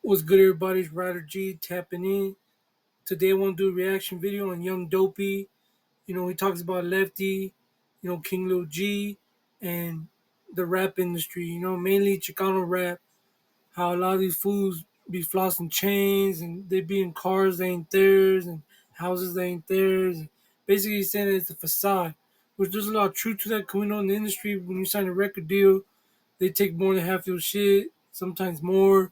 What's good, everybody's RiderG tapping in. Today I want to do a reaction video on Young Dopey. He talks about Lefty, kinglilg, and the rap industry. Mainly Chicano rap. How a lot of these fools be flossing chains and they be in cars that ain't theirs and houses that ain't theirs. Basically, he's saying that it's a facade, which there's a lot of truth to that. Cause we know in the industry, when you sign a record deal, they take more than half your shit, sometimes more.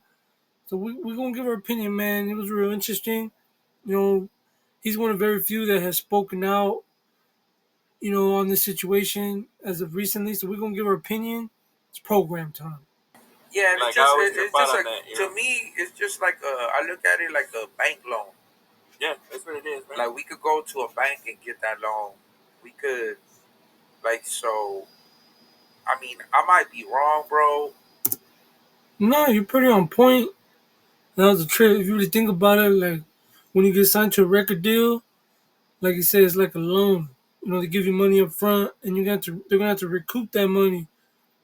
So we're gonna give our opinion, man. It was real interesting. You know, he's one of very few that has spoken out, on this situation as of recently. So we're gonna give our opinion. It's program time. Yeah, and it's just like to me, it's just like I look at it like a bank loan. Yeah, that's what it is, man. Like we could go to a bank and get that loan. We could, like, so. I mean, I might be wrong, bro. No, you're pretty on point. That was a trip. If you really think about it, like when you get signed to a record deal, like you said, it's like a loan. They give you money up front, and they're gonna have to recoup that money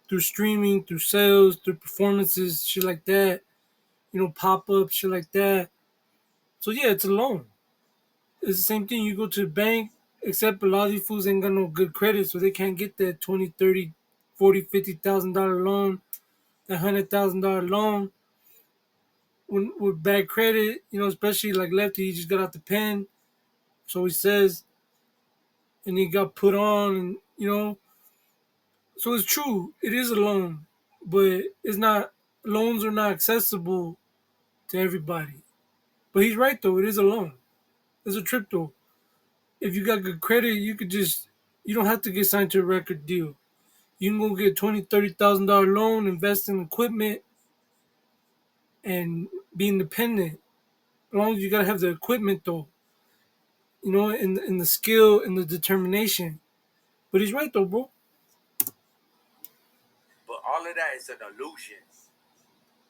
through streaming, through sales, through performances, shit like that. Pop up, shit like that. So yeah, it's a loan. It's the same thing. You go to the bank, except a lot of these fools ain't got no good credit, so they can't get that 20, 30, 40, $50,000 loan, that $100,000 loan. When with bad credit, especially like Lefty, he just got out the pen, so he says, and he got put on, and so it's true. It is a loan, but it's not. Loans are not accessible to everybody. But he's right though. It is a loan. It's a trip though. If you got good credit, you don't have to get signed to a record deal. You can go get $20,000, $30,000 loan, invest in equipment, and be independent. As long as you gotta have the equipment though, in the skill and the determination. But he's right though, bro. But all of that is an illusion.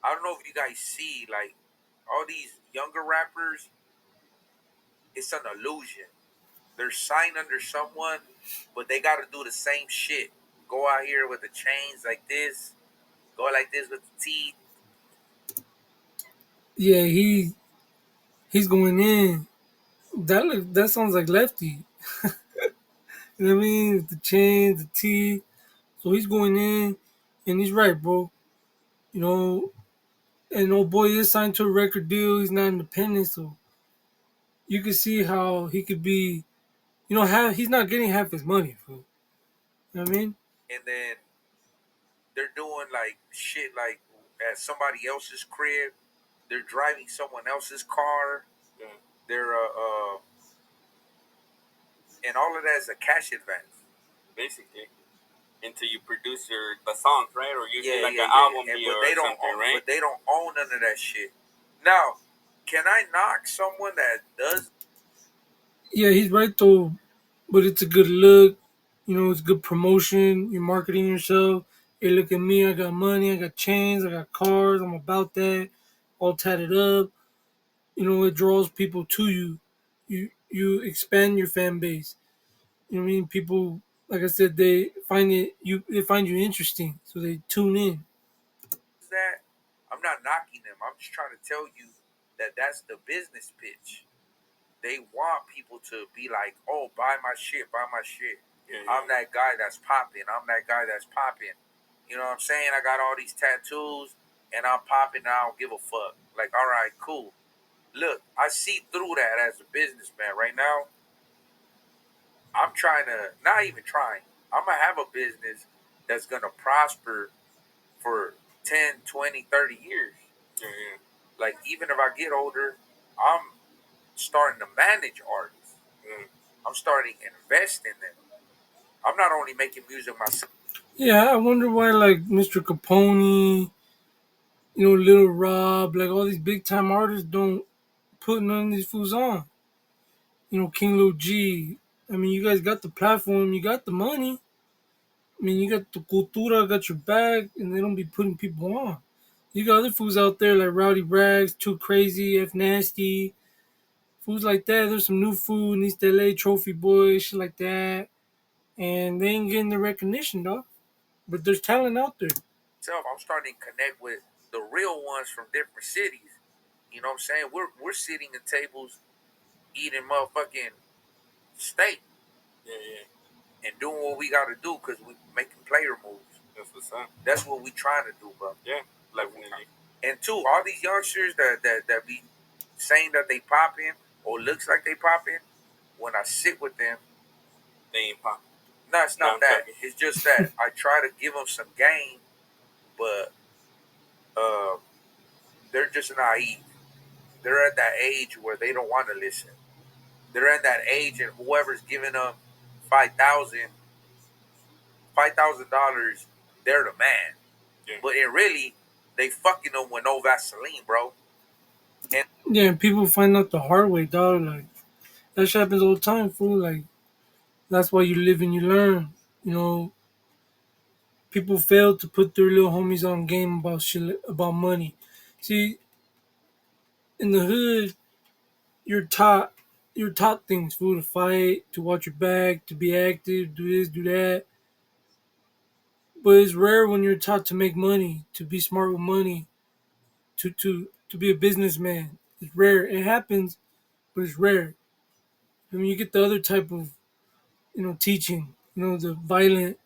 I don't know if you guys see, like, all these younger rappers. It's an illusion. They're signed under someone, but they got to do the same shit. Go out here with the chains like this. Go like this with the teeth. Yeah, he's going in. That sounds like Lefty. You know what I mean? The chains, the teeth. So he's going in, and he's right, bro. You know, and old boy is signed to a record deal. He's not independent, so you can see how he could be. He's not getting half his money, fool. You know what I mean? And then they're doing like shit like at somebody else's crib. They're driving someone else's car. Yeah. They're and all of that is a cash advance, basically, until you produce the songs, right? Or usually like an yeah. album And, deal but they or don't something, own, right? But they don't own none of that shit. Now, can I knock someone that does? Yeah, he's right though. But it's a good look. It's good promotion. You're marketing yourself. Hey, look at me. I got money. I got chains. I got cars. I'm about that. All tatted up. It draws people to you. You expand your fan base. You know what I mean? People, like I said, they find you interesting, so they tune in. That I'm not knocking them. I'm just trying to tell you that that's the business pitch. They want people to be like, "Oh, buy my shit, buy my shit." Yeah, I'm that guy that's popping. I'm that guy that's popping. You know what I'm saying? I got all these tattoos and I'm popping. I don't give a fuck. Like, all right, cool. Look, I see through that as a businessman right now. I'm trying to, not even trying. I'm gonna have a business that's gonna prosper for 10, 20, 30 years. yeah, yeah. Like, even if I get older, I'm starting to manage artists. Yeah. I'm starting to invest in them. I'm not only making music myself. Yeah, I wonder why like Mr. Capone, Little Rob, like all these big time artists don't put none of these fools on. kinglilg. I mean, you guys got the platform, you got the money. I mean, you got the cultura, got your bag, and they don't be putting people on. You got other fools out there like Rowdy Rags, Too Crazy, F Nasty, fools like that. There's some new food in East LA, Trophy Boy, shit like that. And they ain't getting the recognition, though. But there's talent out there. I'm starting to connect with the real ones from different cities. You know what I'm saying? We're sitting at tables eating motherfucking steak Yeah, yeah. and doing what we got to do because we making player moves. That's what's up. That's what we trying to do, bro. Yeah, definitely. And two, all these youngsters that be saying that they popping or looks like they popping, when I sit with them, They ain't pop. no, it's No, not I'm that. joking. It's just that I try to give them some game, but uh, they're just naive. They're at that age where they don't want to listen. They're at that age, and whoever's giving them $5,000, they're the man. Yeah. But it really, they fucking them with no Vaseline, bro. And Yeah, and people find out the hard way, dog. Like that shit happens all the time, fool. Like that's why you live and you learn. You know, people fail to put their little homies on game about shit about money. See, in the hood, you're taught things, fool, to fight, to watch your back, to be active, do this, do that. But it's rare when you're taught to make money, to be smart with money, to be a businessman. It's rare. It happens, but it's rare. I mean, you get the other type of teaching. The violent,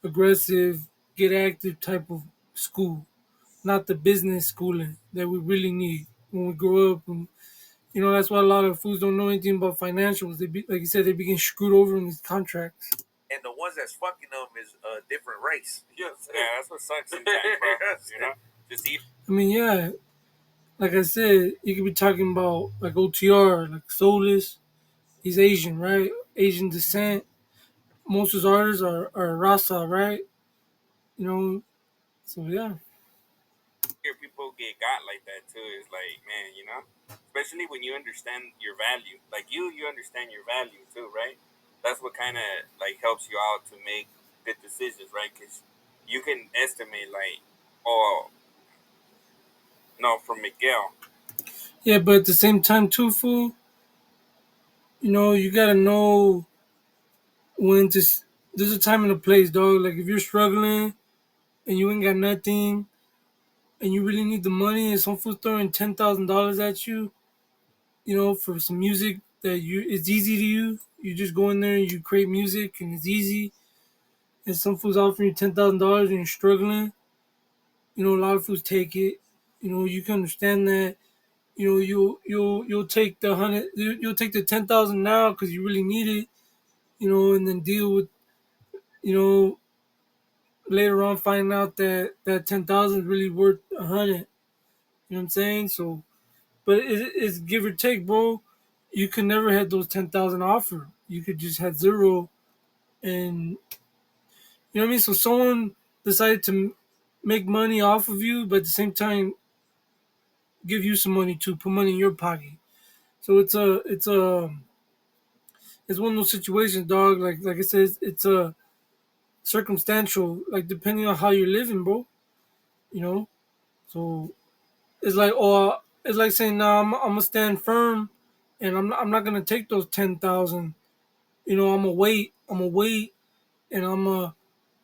aggressive, get active type of school, not the business schooling that we really need when we grow up. And that's why a lot of fools don't know anything about financials. Like you said, they begin screwed over in these contracts. and the ones that's fucking them is a different race. Yes. Yeah, that's what sucks sometimes, bro. You know, just eat. I mean, yeah, like I said, you could be talking about like OTR, like Soulless. He's Asian, right? Asian descent. Most of his artists are Rasa, right? You know, so yeah. Hear people get got like that too. Is like, man, you know, especially when you understand your value. Like you understand your value too, right? That's what kind of like helps you out to make good decisions, right? Because you can estimate like, oh no, from Miguel. Yeah, but at the same time, too, fool, you gotta know when to. There's a time and a place, dog. Like if you're struggling and you ain't got nothing, and you really need the money, and some fool throwing $10,000 at you, for some music that it's easy to you. You just go in there and you create music, and it's easy. And some fools offering you $10,000 and you're struggling. A lot of fools take it. You can understand that. You'll take the hundred. You'll take the 10,000 now because you really need it. And then deal with you know later on finding out that 10,000 is really worth 100. You know what I'm saying? So, but it's give or take, bro. You could never have those 10,000 offer. You could just have zero, and you know what I mean. So someone decided to make money off of you, but at the same time give you some money to put money in your pocket. So it's one of those situations, dog. Like I said, it's a circumstantial, like depending on how you're living, bro. You know, so it's like saying, nah, I'm gonna stand firm, and I'm not gonna take those 10,000. I'm gonna wait, and I'm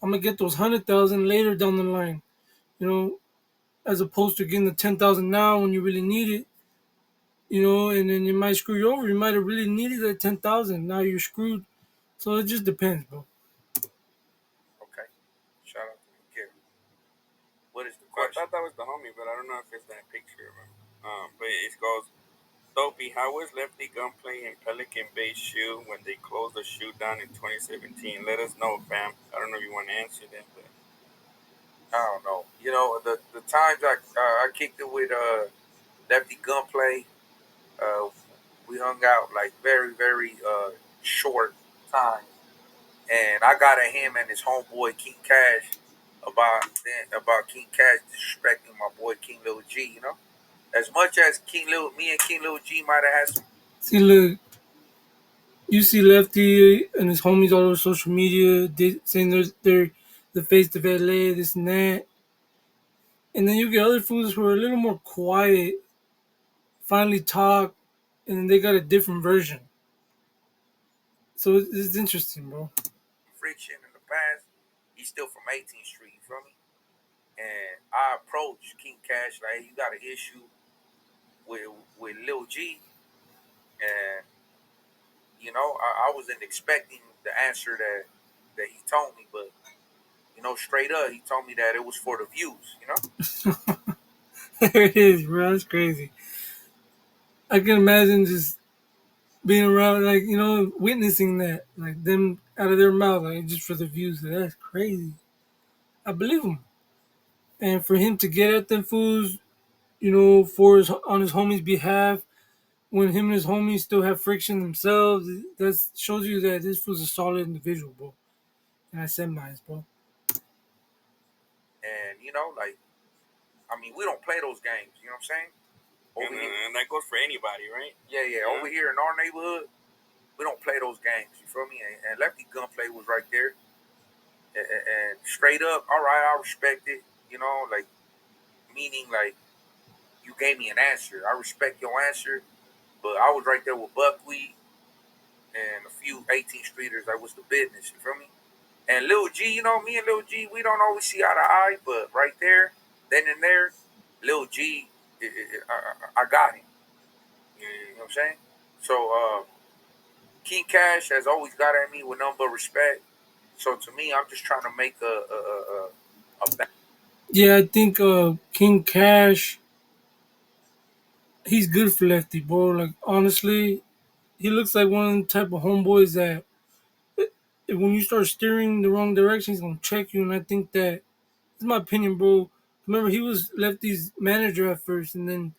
gonna get those 100,000 later down the line. You know, as opposed to getting the 10,000 now when you really need it. And then it might screw you over. You might have really needed that 10,000. Now you're screwed. So it just depends, bro. Okay, shout out to Gary. What is the I question? thought that was the homie, but I don't know if it's that picture of him. But it goes, Dopey, how was Lefty Gunplay in Pelican Bay shoe when they closed the shoe down in 2017? Let us know, fam. I don't know if you want to answer that, but I don't know. The times I kicked it with Lefty Gunplay, uh, we hung out like very very short time, and I got at him and his homeboy King Cash about King Cash disrespecting my boy King Lil G. As much as me and King Lil G might have had some. See, look, you see Lefty and his homies all over social media saying they're the face of LA, this and that. And then you get other fools who are a little more quiet, finally talk, and then they got a different version. So it's interesting, bro. Friction in the past. He's still from 18th Street. You feel me? And I approached King Cash like, hey, you got an issue Lil G, and I wasn't expecting the answer that he told me, but straight up, he told me that it was for the views. There it is, bro. That's crazy. I can imagine just being around, like, witnessing that, like them out of their mouth, like just for the views. That's crazy. I believe him. And for him to get at them fools, for on his homies' behalf, when him and his homies still have friction themselves, that shows you that this fool's a solid individual, bro. And I said mine, bro. And like, I mean, we don't play those games. You know what I'm saying? And, Over here, and that goes for anybody, right? yeah, yeah. Over here in our neighborhood, we don't play those games. You feel me? And Lefty Gunplay was right there, and straight up, all right, I respect it. Like, meaning like you gave me an answer. I respect your answer, but I was right there with Buckwheat and a few 18 streeters. That was the business. You feel me? And Lil G, me and Lil G, we don't always see eye to eye, but right there, then and there, Lil G, I got him. You know what I'm saying? So King Cash has always got at me with nothing but respect. So to me, I'm just trying to make a Yeah, I think King Cash, he's good for Lefty, bro. Like, honestly, he looks like one of them type of homeboys that when you start steering the wrong direction, he's gonna check you. And I think that, it's my opinion, bro. Remember, he was Lefty's manager at first, and then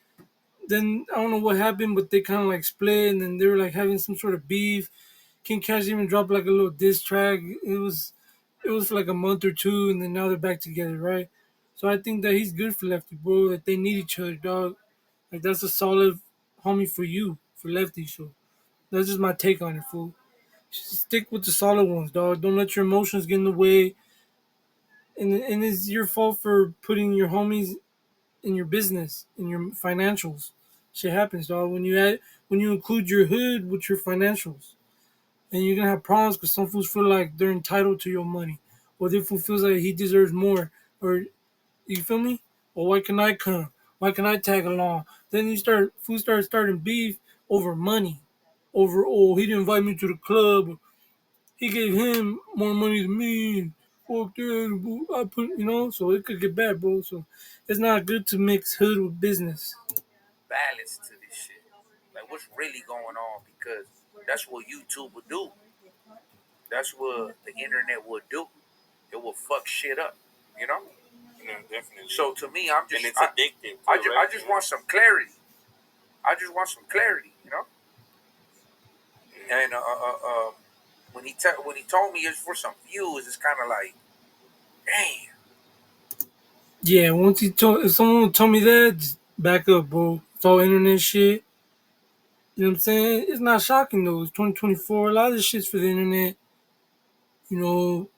I don't know what happened, but they kind of like split, and then they were like having some sort of beef. King Cash even dropped like a little diss track. It was for like a month or two, and then now they're back together, right? So I think that he's good for Lefty, bro. That they need each other, dog. Like, that's a solid homie for you, for Lefty. So that's just my take on it, fool. Just stick with the solid ones, dog. Don't let your emotions get in the way. And it's your fault for putting your homies in your business, in your financials. Shit happens, dog. When you include your hood with your financials, and you're gonna have problems because some fools feel like they're entitled to your money, or the fool feels like he deserves more, or you feel me? Or why can I come? Why can I tag along? Then fools start starting beef over money, over, oh, he didn't invite me to the club, he gave him more money than me. And fuck that, I put, so it could get bad, bro. So it's not good to mix hood with business. balance to this shit. Like, what's really going on? Because that's what YouTube would do. That's what the internet would do. It will fuck shit up. You know. Yeah, definitely. So to me, I'm just And it's addictive. Too, I right? just want some clarity. I just want some clarity. Yeah. And when he told me it's for some views, it's kind of like, damn. Yeah, if someone would tell me that, just back up, bro. It's all internet shit. You know what I'm saying? It's not shocking though. It's 2024. A lot of this shit's for the internet. You know,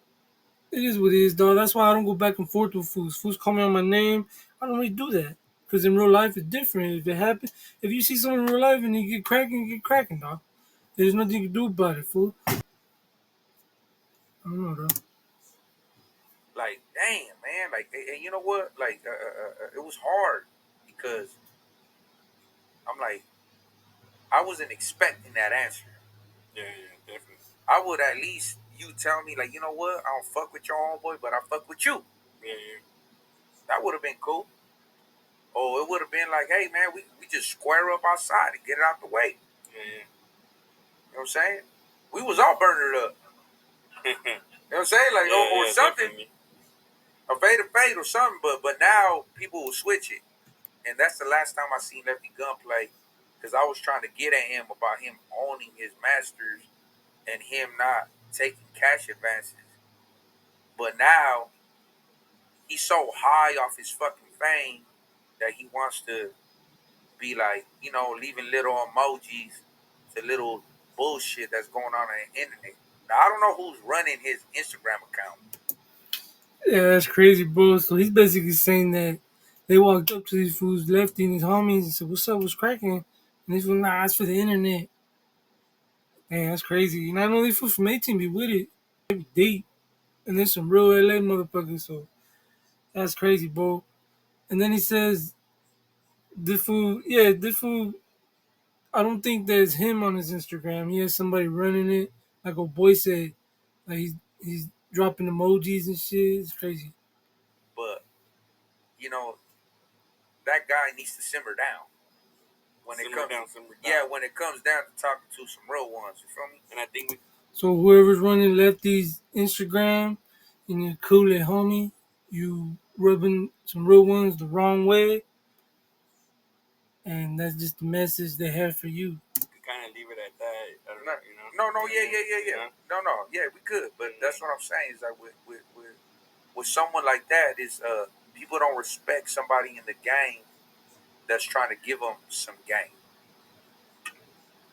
it is what it is, dog. That's why I don't go back and forth with fools. Fools call me on my name. I don't really do that. Because in real life, it's different. If it happens, if you see someone in real life and you get cracking, dog. There's nothing you can do about it, fool. I don't know, dog. Like, damn, man. Like, and you know what? Like, it was hard because I'm like, I wasn't expecting that answer. Yeah, yeah, definitely. I would at least you tell me like, you know what? I don't fuck with your homeboy, but I fuck with you. Yeah, yeah, That would have been cool. Or it would have been like, hey man, we just square up outside and get it out the way. yeah, You know what I'm saying? We was all burning it up. yeah. You know what I'm saying? Like, Yeah, or yeah, something, definitely. a fade or something. But now people will switch it, and that's the last time I seen Lefty Gunplay, because I was trying to get at him about him owning his masters and him not taking cash advances. But now he's so high off his fucking fame that he wants to be like, leaving little emojis to little bullshit that's going on the internet. Now I don't know who's running his Instagram account. Yeah, that's crazy, bro. So he's basically saying that they walked up to these fools, Lefty and his homies, and said, "What's up? What's cracking?" And these fools, nah, it's for the internet. Man, that's crazy. And I know these fools from 18 be with it every day. And there's some real LA motherfuckers, so that's crazy, bro. And then he says, this fool, I don't think there's him on his Instagram. He has somebody running it, like a boy said. Like he's dropping emojis and shit. It's crazy. But you know, that guy needs to simmer down when it Simmer comes. down, simmer Yeah, down. when it comes down to talking to some real ones. You feel me? And I think we So whoever's running Lefty's Instagram and you're cool it, homie, you rubbing some real ones the wrong way, and that's just the message they have for you. could kind of leave it at that. I don't No, know, you know. no, yeah, yeah, yeah, You yeah. know? No, yeah, we could. But that's what I'm saying is that with someone like that is people don't respect somebody in the game that's trying to give them some game.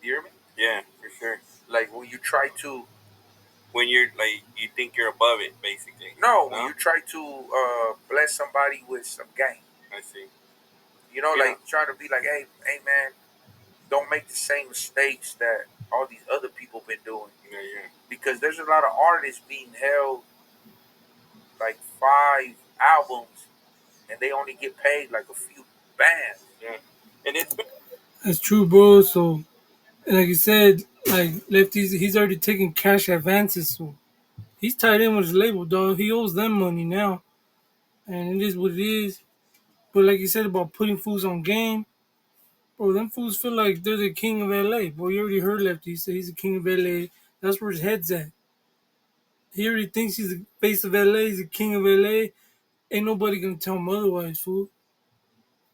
You hear me? Yeah, for sure. Like when you try to When you're like, you think you're above it, basically. no, when No, you try to bless somebody with some game. I see. You know, Yeah, like trying to be like, hey, man, don't make the same mistakes that all these other people been doing. yeah. Because there's a lot of artists being held like 5 albums, and they only get paid like a few bands. Yeah. And it's been That's true, bro. So, and like you said, like Lefty's, he's already taking cash advances, so he's tied in with his label, dog. He owes them money now, and it is what it is. But like you said about putting fools on game, bro, them fools feel like they're the king of LA. Bro, you already heard Lefty say he's the king of LA. That's where his head's at. He already thinks he's the face of LA. He's the king of LA. Ain't nobody gonna tell him otherwise, fool.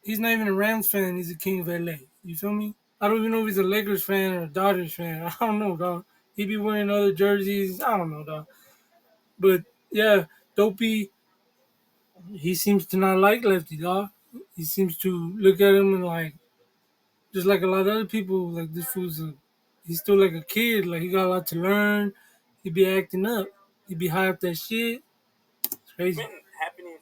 He's not even a Rams fan. He's the king of LA. You feel me? I don't even know if he's a Lakers fan or a Dodgers fan. I don't know, dog. He be wearing other jerseys. I don't know, dog. But yeah, Dopey, he seems to not like Lefty, dog. He seems to look at him and like, just like a lot of other people, like this fool's he's still like a kid. Like he got a lot to learn. He be acting up. He be high up that shit. It's crazy. been happening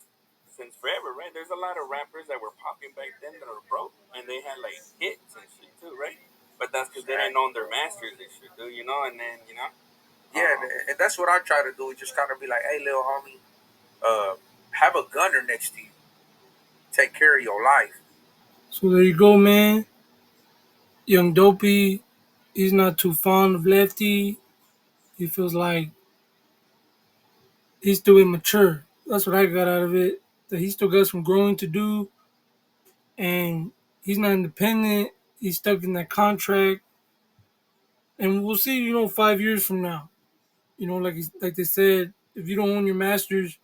since forever, right? There's a lot of rappers that were popping back then that are broke, and they had like hits and shit too, right? But that's because they didn't own their masters and shit, dude. You know, and then Yeah, um, and that's what I try to do. Just kind of be like, hey, little homie, have a gunner next to you. Take care of your life. So there you go, man. Young Dopey, he's not too fond of Lefty. He feels like he's still immature. That's what I got out of it. That he still got some growing to do, and he's not independent. He's stuck in that contract, and we'll see. 5 years from now, like they said, if you don't own your masters,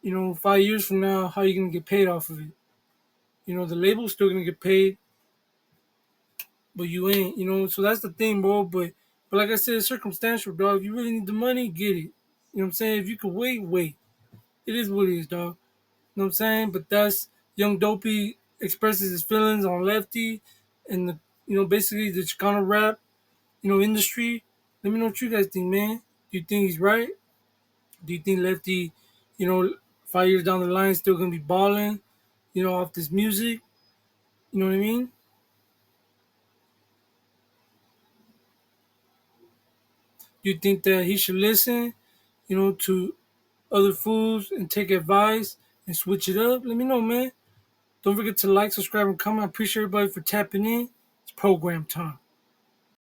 5 years from now, how you gonna get paid off of it? The label's still gonna get paid, but you ain't. So that's the thing, bro. But like I said, it's circumstantial, dog. If you really need the money, get it. You know what I'm saying? If you could wait, wait. It is what it is, dog. You know what I'm saying? But that's Young Dopey expresses his feelings on Lefty and basically the Chicano rap, industry. Let me know what you guys think, man. Do you think he's right? Do you think Lefty, you know, 5 years down the line still gonna be balling, off this music? You know what I mean? Do you think that he should listen, to other fools and take advice and switch it up? Let me know, man. Don't forget to like, subscribe, and comment. I appreciate everybody for tapping in. It's program time.